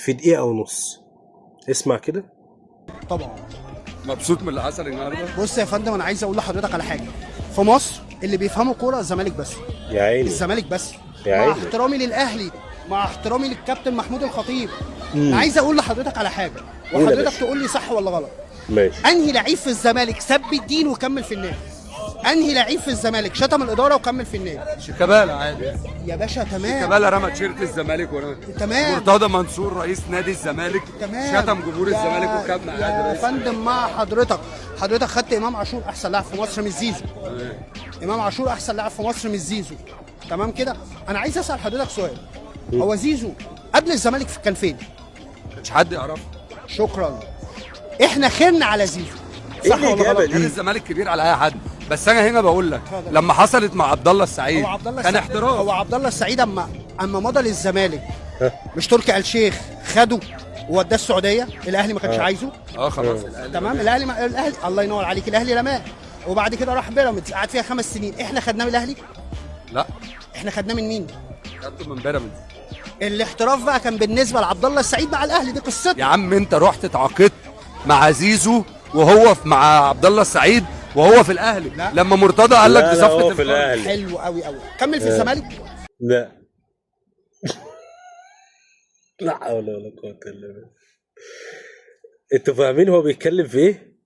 في دقيقة ونص. اسمع كده. طبعا. مبسوط من اللي حصل النهارده؟ بص يا فندم، انا عايز اقول لحضرتك على حاجه. في مصر اللي بيفهموا كوره الزمالك بس. يا عيني. الزمالك بس. يا مع عيني. احترامي للاهلي، مع احترامي للكابتن محمود الخطيب. انا عايز اقول لحضرتك على حاجه قول يا وحضرتك باشا. تقول لي صح ولا غلط. ماشي. انهي لعيب في الزمالك سب الدين وكمل في النادي؟ انهي لعيب في الزمالك شتم الاداره وكمل في النادي؟ شيكابالا عادي. يا باشا تمام. شيكابالا رمى تيشيرت الزمالك ورمى. تمام. مرتضى منصور رئيس نادي الزمالك تمام. شتم جمهور الزمالك وكمل يا عادي. فندم مع حضرتك خدت امام عاشور احسن لاعب في مصر مش زيزو. امام عاشور احسن لاعب في مصر مش زيزو. تمام كده. انا عايز اسال حضرتك سؤال. هو زيزو قبل الزمالك كان فين؟ مش حد يعرفه. شكرا. احنا خيرنا على زيزو. إيه صح ولا الإجابة غلط؟ دي؟ كان الزمالك كبير على اي حد، بس انا هنا بقول لك اتفضل. لما حصلت مع عبد الله السعيد هو عبد الله كان السعيد، احتراف. هو عبد الله السعيد اما مضى للزمالك مش تركي آل الشيخ خده ووداه السعوديه، الاهلي ما كانش عايزه. خلاص تمام. الاهلي الله ينور عليك، الاهلي رماه وبعد كده راح بيراميدز قعد فيها 5 سنين. احنا خدناه من الاهلي؟ لا احنا خدناه من مين؟ خدته من بيراميدز. الاحتراف بقى كان بالنسبه لعبد الله السعيد مع الاهلي، دي قصته. يا عم انت رحت اتعاقدت مع زيزو وهو مع عبد الله السعيد وهو في الاهلي. لا. لما مرتضى قال لك لا دي لا، صفقه هو في الفرد. الأهلي. حلو قوي قوي. كمل في الزمالك. لا. لا حول ولا قوة إلا بالله. انتوا فاهمين هو بيتكلم في ايه؟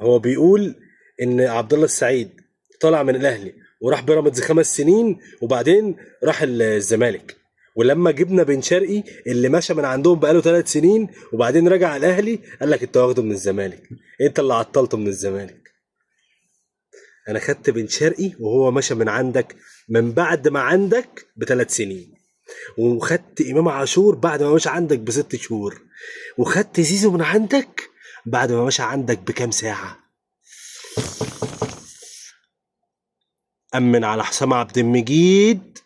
هو بيقول ان عبد الله السعيد طلع من الاهلي وراح بيراميدز 5 سنين وبعدين راح الزمالك، ولما جبنا بن شرقي اللي مشى من عندهم بقاله 3 سنين وبعدين رجع الاهلي قال لك انت واخده من الزمالك، انت اللي عطلته من الزمالك. انا خدت بن شرقي وهو مشى من عندك من بعد ما عندك ب3 سنين، وخدت امام عاشور بعد ما مشى عندك ب6 شهور، وخدت زيزو من عندك بعد ما مشى عندك بكام ساعة. أمن على حسام عبد المجيد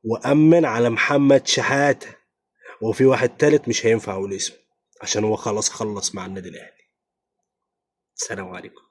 وأمن على محمد شحاتة، وفي واحد تالت مش هينفع أقول اسمه عشان هو خلاص خلص مع النادي الأهلي. السلام عليكم.